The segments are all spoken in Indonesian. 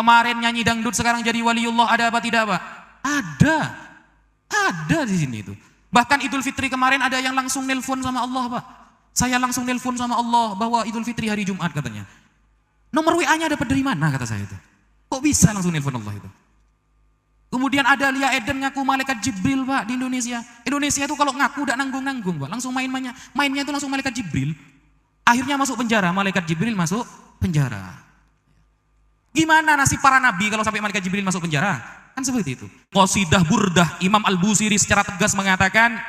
Kemarin nyanyi dangdut, sekarang jadi waliullah, ada apa tidak Pak? Ada di sini itu. Bahkan Idul Fitri kemarin ada yang langsung nelpon sama Allah Pak. Saya langsung nelpon sama Allah bahwa Idul Fitri hari Jumat katanya. Nomor WA-nya dapat dari mana kata saya itu? Kok bisa langsung nelpon Allah itu? Kemudian ada Lia Eden ngaku malaikat Jibril Pak di Indonesia. Indonesia itu kalau ngaku udah nanggung-nanggung Pak. Langsung mainnya itu langsung malaikat Jibril. Akhirnya masuk penjara, malaikat Jibril masuk penjara. Gimana nasib para nabi kalau sampai malaikat Jibril masuk penjara? Kan seperti itu. Qasidah Burdah Imam Al-Busiri secara tegas mengatakan,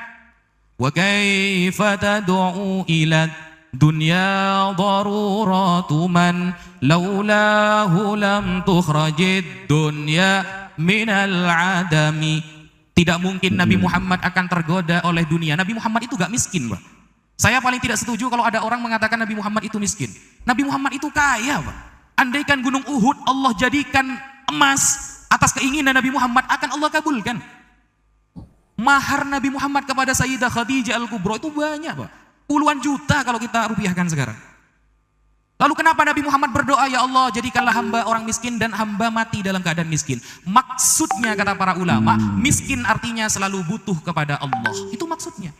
wa kaifa tad'u ila dunya daruratu man laulahu lam tukhrajid dunya minal adami. Tidak mungkin Nabi Muhammad akan tergoda oleh dunia. Nabi Muhammad itu gak miskin Pak. Saya paling tidak setuju kalau ada orang mengatakan Nabi Muhammad itu miskin. Nabi Muhammad itu kaya Pak. Andaikan gunung Uhud Allah jadikan emas atas keinginan Nabi Muhammad, akan Allah kabulkan. Mahar Nabi Muhammad kepada Sayyidah Khadijah Al-Kubra itu banyak Pak. Puluhan juta kalau kita rupiahkan sekarang. Lalu kenapa Nabi Muhammad berdoa, ya Allah jadikanlah hamba orang miskin dan hamba mati dalam keadaan miskin. Maksudnya kata para ulama, miskin artinya selalu butuh kepada Allah. Itu maksudnya.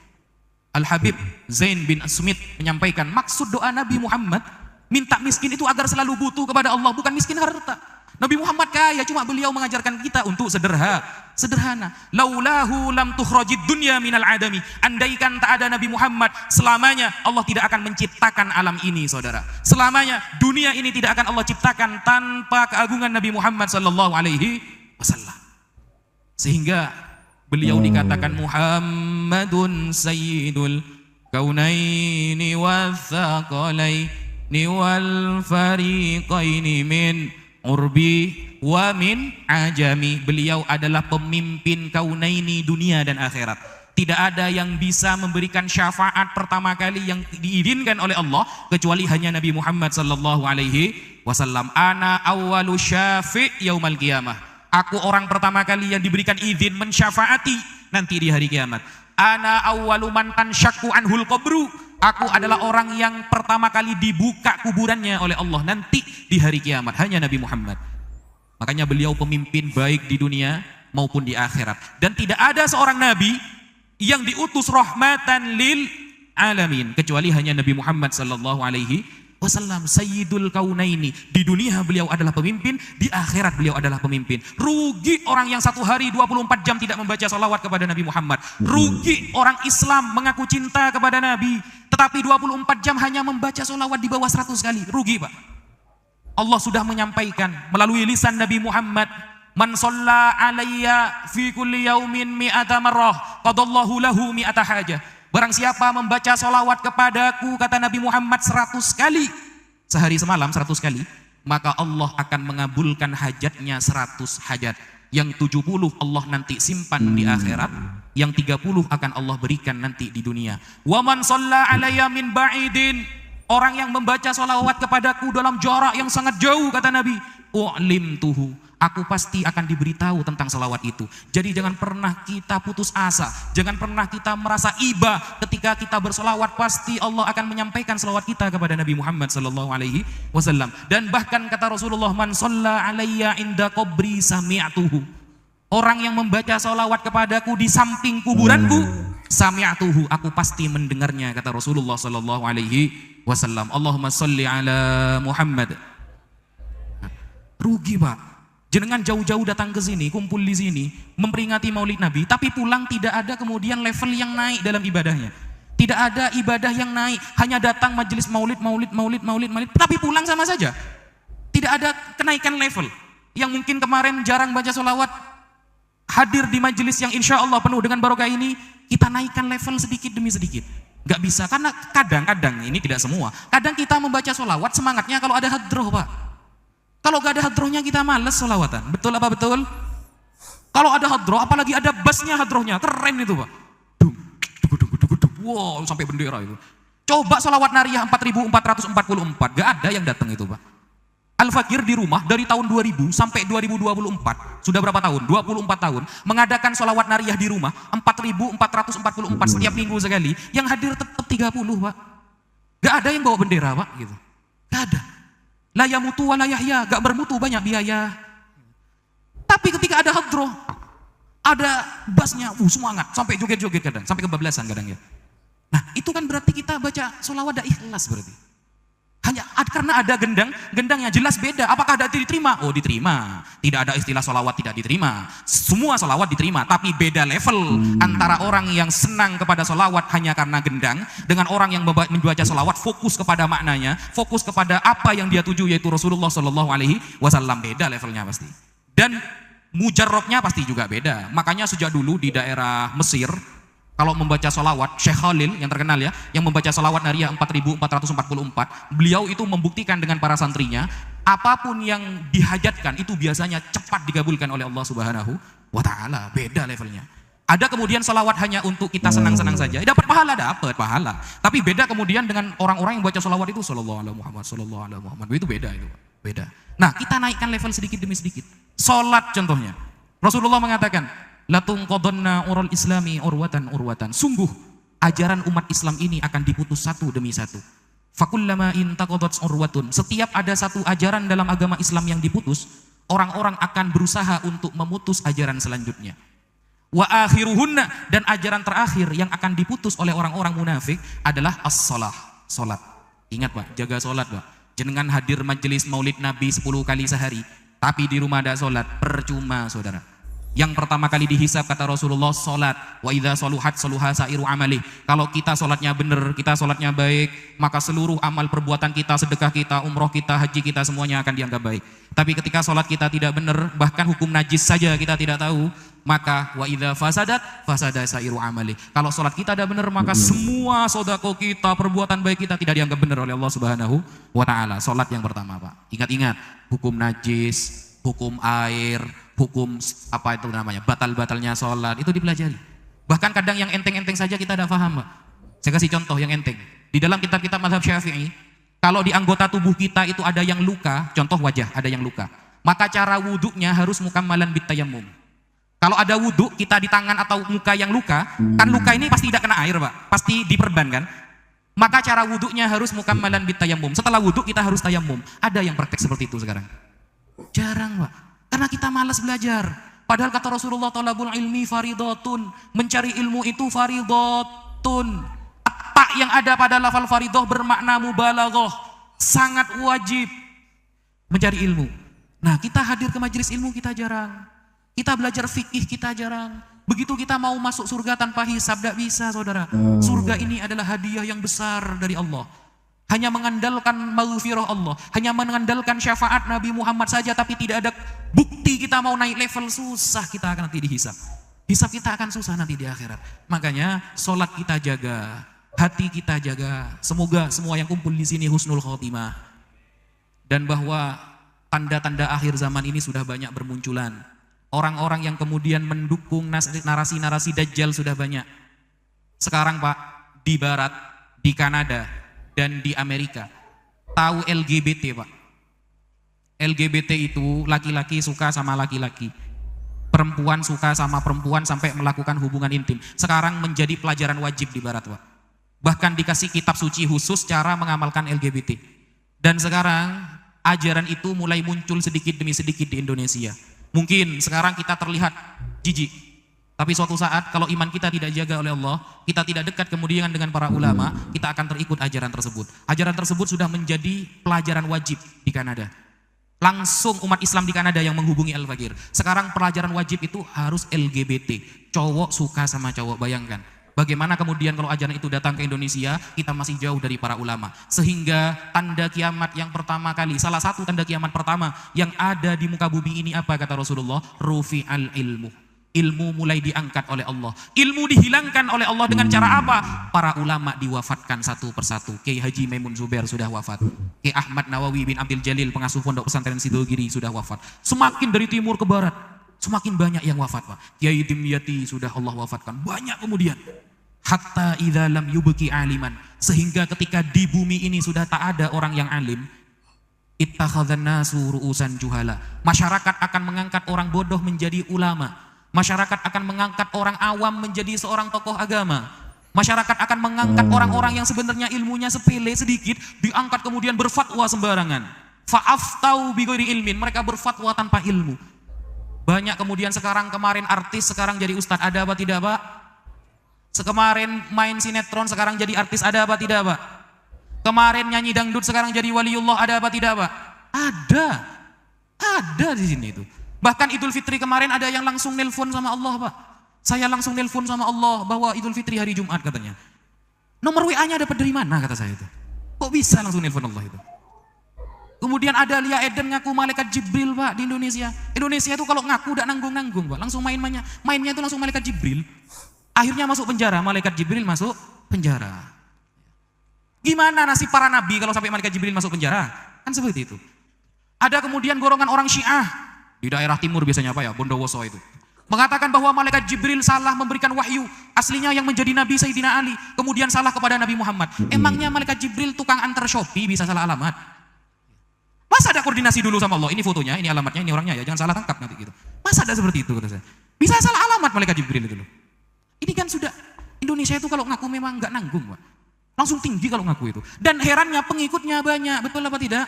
Al-Habib Zain bin Asmit menyampaikan maksud doa Nabi Muhammad minta miskin itu agar selalu butuh kepada Allah, bukan miskin harta. Nabi Muhammad kaya, cuma beliau mengajarkan kita untuk sederhana. Laulahu lam tukhrajid dunya minal adami. Andaikan tak ada Nabi Muhammad, selamanya Allah tidak akan menciptakan alam ini, saudara. Selamanya dunia ini tidak akan Allah ciptakan tanpa keagungan Nabi Muhammad sallallahu alaihi wasallam. Sehingga beliau dikatakan Muhammadun sayyidul kaunaini wathaqalaini wal fariqaini min urbi wa min ajami. Beliau adalah pemimpin kaunaini, dunia dan akhirat. Tidak ada yang bisa memberikan syafaat pertama kali yang diizinkan oleh Allah kecuali hanya Nabi Muhammad sallallahu alaihi wasallam. Ana awwalu syafi' yaumal qiyamah. Aku orang pertama kali yang diberikan izin mensyafaati nanti di hari kiamat. Ana awwalu man tanshaqqu anhul qabru. Aku adalah orang yang pertama kali dibuka kuburannya oleh Allah nanti di hari kiamat. Hanya Nabi Muhammad. Makanya beliau pemimpin baik di dunia maupun di akhirat. Dan tidak ada seorang nabi yang diutus rahmatan lil alamin kecuali hanya Nabi Muhammad sallallahu alaihi wasallam, sayyidul kaunaini. Di dunia beliau adalah pemimpin, di akhirat beliau adalah pemimpin. Rugi orang yang satu hari 24 jam tidak membaca salawat kepada Nabi Muhammad. Rugi orang Islam mengaku cinta kepada Nabi tetapi 24 jam hanya membaca salawat di bawah 100 kali. Rugi Pak. Allah sudah menyampaikan melalui lisan Nabi Muhammad, man shalla alayya fi kulli yaumin mi'ata marrah qadallahu lahu mi'ata hajah. Barang siapa membaca salawat kepadaku, kata Nabi Muhammad, 100 kali sehari semalam, 100 kali, maka Allah akan mengabulkan hajatnya 100 hajat. Yang 70 Allah nanti simpan di akhirat, yang 30 akan Allah berikan nanti di dunia. Wa man shalla alayya min ba'idin, orang yang membaca salawat kepadaku dalam jarak yang sangat jauh, kata Nabi, u'limtuhu, aku pasti akan diberitahu tentang salawat itu. Jadi jangan pernah kita putus asa, jangan pernah kita merasa iba ketika kita bersalawat. Pasti Allah akan menyampaikan salawat kita kepada Nabi Muhammad sallallahu alaihi wasallam. Dan bahkan kata Rasulullah, man shalla alayya inda qabri sami'tuhu, orang yang membaca salawat kepadaku di samping kuburanku, sami'tuhu, aku pasti mendengarnya, kata Rasulullah sallallahu alaihi wasallam. Allahumma sholli ala Muhammad. Rugi Pak, jenengan jauh-jauh datang ke sini, kumpul di sini, memperingati Maulid Nabi, tapi pulang tidak ada kemudian level yang naik dalam ibadahnya. Tidak ada ibadah yang naik, hanya datang majelis Maulid, tapi pulang sama saja. Tidak ada kenaikan level. Yang mungkin kemarin jarang baca sholawat, hadir di majelis yang insya Allah penuh dengan barokah ini, kita naikkan level sedikit demi sedikit. Gak bisa, karena kadang-kadang, ini tidak semua, kadang kita membaca sholawat semangatnya kalau ada hadroh Pak. Kalau gak ada hadrohnya kita males sholawatan. Betul apa betul? Kalau ada hadroh, apalagi ada bassnya hadrohnya, keren itu Pak. Wow, sampai bendera itu. Coba sholawat nariyah 4444, gak ada yang datang itu Pak. Al-Fakir di rumah dari tahun 2000 sampai 2024, sudah berapa tahun? 24 tahun, mengadakan sholawat nariyah di rumah 4444 setiap minggu sekali. Yang hadir tetap 30 Pak. Gak ada yang bawa bendera Pak gitu. Gak ada. La yamutu wa la yahya, gak bermutu, banyak biaya. Tapi ketika ada hadroh, ada basnya, semangat, sampai joget-joget kadang, sampai kebablasan kadang ya. Nah itu kan berarti kita baca sholawat ada ikhlas berarti. Hanya karena ada gendangnya jelas beda. Apakah ada diterima? Oh diterima. Tidak ada istilah sholawat tidak diterima. Semua sholawat diterima, tapi beda level antara orang yang senang kepada sholawat hanya karena gendang, dengan orang yang membaca sholawat fokus kepada maknanya, fokus kepada apa yang dia tuju yaitu Rasulullah Shallallahu Alaihi Wasallam. Beda levelnya pasti. Dan mujarrabnya pasti juga beda. Makanya sejak dulu di daerah Mesir, kalau membaca sholawat, Syekh Khalil yang terkenal ya, yang membaca sholawat Nariyah 4444, beliau itu membuktikan dengan para santrinya, apapun yang dihajatkan itu biasanya cepat dikabulkan oleh Allah Subhanahu wa Ta'ala. Beda levelnya. Ada kemudian sholawat hanya untuk kita senang-senang saja, dapat pahala. Tapi beda kemudian dengan orang-orang yang baca sholawat itu Sallallahu Alaihi Muhammad, Sallallahu Alaihi Muhammad, itu beda. Nah kita naikkan level sedikit demi sedikit. Sholat contohnya, Rasulullah mengatakan, Latungqadhanna ural islami urwatan. Sungguh ajaran umat Islam ini akan diputus satu demi satu. Fakullama intaqadat urwatun. Setiap ada satu ajaran dalam agama Islam yang diputus, orang-orang akan berusaha untuk memutus ajaran selanjutnya. Wa akhiruhunna, dan ajaran terakhir yang akan diputus oleh orang-orang munafik adalah as-shalah, salat. Ingat Pak, jaga salat Pak. Jangan hadir majelis Maulid Nabi 10 kali sehari, tapi di rumah ada salat, percuma saudara. Yang pertama kali dihisab kata Rasulullah salat. Wa idza saluhat saluha sairu amali. Kalau kita salatnya benar, kita salatnya baik, maka seluruh amal perbuatan kita, sedekah kita, umroh kita, haji kita semuanya akan dianggap baik. Tapi ketika salat kita tidak benar, bahkan hukum najis saja kita tidak tahu, maka wa idza fasada sairu amali. Kalau salat kita tidak benar, maka semua sedekah kita, perbuatan baik kita tidak dianggap benar oleh Allah Subhanahu wa Ta'ala. Salat yang pertama Pak. Ingat-ingat hukum najis, hukum air, hukum apa itu namanya, batal-batalnya sholat, itu dipelajari. Bahkan kadang yang enteng-enteng saja kita tidak paham Pak. Saya kasih contoh yang enteng. Di dalam kitab-kitab mazhab Syafi'i, kalau di anggota tubuh kita itu ada yang luka, contoh wajah ada yang luka, maka cara wuduknya harus mukammalan bitayammum. Kalau ada wuduk kita di tangan atau muka yang luka, kan luka ini pasti tidak kena air Pak, pasti diperban kan. Maka cara wuduknya harus mukammalan bitayammum. Setelah wuduk kita harus tayammum. Ada yang praktek seperti itu sekarang? Jarang Pak. Karena kita malas belajar. Padahal kata Rasulullah, talabul ilmi faridatun. Mencari ilmu itu faridatun. Tak yang ada pada lafal faridah bermakna mubalaghah. Sangat wajib mencari ilmu. Nah kita hadir ke majelis ilmu kita jarang. Kita belajar fikih kita jarang. Begitu kita mau masuk surga tanpa hisab, tidak bisa saudara. Surga ini adalah hadiah yang besar dari Allah. Hanya mengandalkan maghfirah Allah, hanya mengandalkan syafaat Nabi Muhammad saja, tapi tidak ada bukti kita mau naik level, susah kita akan nanti dihisab. Hisab kita akan susah nanti di akhirat. Makanya sholat kita jaga, hati kita jaga. Semoga semua yang kumpul di sini husnul khotimah. Dan bahwa tanda-tanda akhir zaman ini sudah banyak bermunculan. Orang-orang yang kemudian mendukung narasi-narasi Dajjal sudah banyak. Sekarang Pak, di Barat, di Kanada, dan di Amerika, tahu LGBT Pak? LGBT itu laki-laki suka sama laki-laki, perempuan suka sama perempuan sampai melakukan hubungan intim. Sekarang menjadi pelajaran wajib di Barat Pak. Bahkan dikasih kitab suci khusus cara mengamalkan LGBT. Dan sekarang ajaran itu mulai muncul sedikit demi sedikit di Indonesia. Mungkin sekarang kita terlihat jijik, tapi suatu saat kalau iman kita tidak dijaga oleh Allah, kita tidak dekat kemudian dengan para ulama, kita akan terikut ajaran tersebut. Ajaran tersebut sudah menjadi pelajaran wajib di Kanada. Langsung umat Islam di Kanada yang menghubungi Al-Fakir. Sekarang pelajaran wajib itu harus LGBT. Cowok suka sama cowok, bayangkan. Bagaimana kemudian kalau ajaran itu datang ke Indonesia, kita masih jauh dari para ulama. Sehingga tanda kiamat yang pertama kali, salah satu tanda kiamat pertama yang ada di muka bumi ini apa kata Rasulullah? Rufi'al ilmu. Ilmu mulai diangkat oleh Allah. Ilmu dihilangkan oleh Allah dengan cara apa? Para ulama diwafatkan satu persatu. Kiai Haji Maimun Zubair sudah wafat. Kiai Ahmad Nawawi bin Abdul Jalil pengasuh pondok pesantren Sidogiri sudah wafat. Semakin dari timur ke barat, semakin banyak yang wafat Pak. Kiai Dimyati sudah Allah wafatkan. Banyak kemudian. Hatta idza lam yubqi aliman, sehingga ketika di bumi ini sudah tak ada orang yang alim, ittakhadhan nasu ru'usan juhala. Masyarakat akan mengangkat orang bodoh menjadi ulama. Masyarakat akan mengangkat orang awam menjadi seorang tokoh agama. Masyarakat akan mengangkat orang-orang yang sebenarnya ilmunya sepele sedikit, diangkat kemudian berfatwa sembarangan. Fa'aftau bighairi ilmin, mereka berfatwa tanpa ilmu. Banyak kemudian sekarang kemarin artis, sekarang jadi ustadz, ada apa tidak Pak? Kemarin main sinetron, sekarang jadi artis, ada apa tidak Pak? Kemarin nyanyi dangdut, sekarang jadi waliullah, ada apa tidak Pak? Ada di sini itu. Bahkan Idul Fitri kemarin ada yang langsung nelpon sama Allah Pak. Saya langsung nelpon sama Allah bahwa Idul Fitri hari Jumat katanya. Nomor WA-nya dapat dari mana kata saya itu? Kok bisa langsung nelpon Allah itu? Kemudian ada Lia Eden ngaku malaikat Jibril Pak di Indonesia. Indonesia itu kalau ngaku udah nanggung-nanggung Pak. Langsung mainnya itu langsung malaikat Jibril. Akhirnya masuk penjara, malaikat Jibril masuk penjara. Gimana nasib para nabi kalau sampai malaikat Jibril masuk penjara? Kan seperti itu. Ada kemudian golongan orang Syiah di daerah timur biasanya apa ya, Bondowoso itu. Mengatakan bahwa malaikat Jibril salah memberikan wahyu. Aslinya yang menjadi nabi Sayyidina Ali, kemudian salah kepada Nabi Muhammad. Emangnya malaikat Jibril tukang antar Shopee bisa salah alamat? Masa ada koordinasi dulu sama Allah? Ini fotonya, ini alamatnya, ini orangnya ya, jangan salah tangkap nanti gitu. Masa ada seperti itu kata saya? Bisa salah alamat malaikat Jibril itu loh. Ini kan sudah, Indonesia itu kalau ngaku memang nggak nanggung Pak. Langsung tinggi kalau ngaku itu. Dan herannya pengikutnya banyak, betul apa tidak?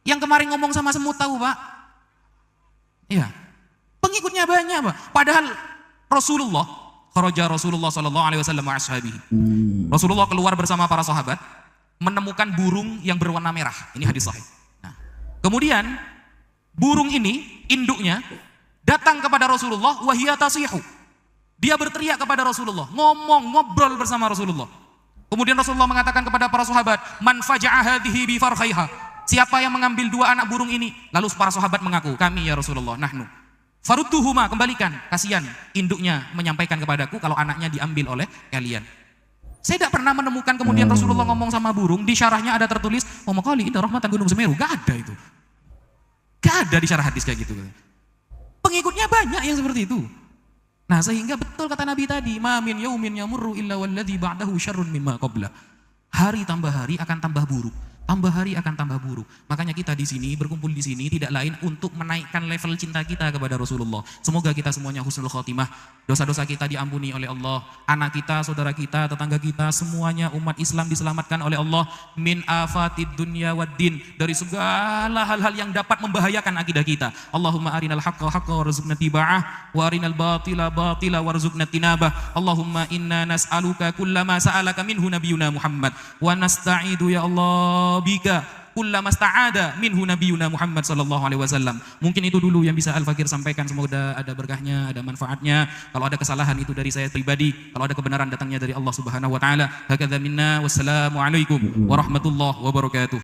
Yang kemarin ngomong sama semut tahu Pak? Iya. Pengikutnya banyak Pak. Padahal Rasulullah, kharaja Rasulullah sallallahu alaihi wasallam wa ashabihi. Rasulullah keluar bersama para sahabat menemukan burung yang berwarna merah. Ini hadis sahih. Kemudian burung ini induknya datang kepada Rasulullah wahia tasihu. Dia berteriak kepada Rasulullah, ngobrol bersama Rasulullah. Kemudian Rasulullah mengatakan kepada para sahabat, "Man faja'a hadhihi bi farkhaiha." Siapa yang mengambil dua anak burung ini? Lalu para sahabat mengaku, "Kami ya Rasulullah, nahnu." Farudduhuma, kembalikan, kasihan induknya menyampaikan kepadaku kalau anaknya diambil oleh kalian. Saya tidak pernah menemukan kemudian Rasulullah ngomong sama burung, di syarahnya ada tertulis, "Maqali inna rahmatan gunung Semeru." Gak ada itu. Gak ada di syarah hadis kayak gitu. Pengikutnya banyak yang seperti itu. Nah, sehingga betul kata Nabi tadi, "Ma min yaumin yamurru illa walladzi ba'dahu syarrun mimma qabla." Hari tambah hari akan tambah buruk. Tambah hari akan tambah buruk. Makanya kita di sini berkumpul di sini tidak lain untuk menaikkan level cinta kita kepada Rasulullah. Semoga kita semuanya husnul khotimah. Dosa-dosa kita diampuni oleh Allah. Anak kita, saudara kita, tetangga kita, semuanya umat Islam diselamatkan oleh Allah min afatid dunya waddin, dari segala hal-hal yang dapat membahayakan akidah kita. Allahumma arinal haqqa haqqa warzuqna tiba'ah wa arinal batila batila warzuqna tinabah. Allahumma inna nas'aluka kullama sa'alaka minhu nabiyuna Muhammad wa nasta'idu ya Allah bika kullama sta'ada minhu nabiyuna Muhammad sallallahu alaihi wasallam. Mungkin itu dulu yang bisa Al-Fakir sampaikan, semoga ada berkahnya, ada manfaatnya. Kalau ada kesalahan itu dari saya pribadi, kalau ada kebenaran datangnya dari Allah Subhanahu wa taala. Hakadza minna, wassalamu alaikum warahmatullahi wabarakatuh.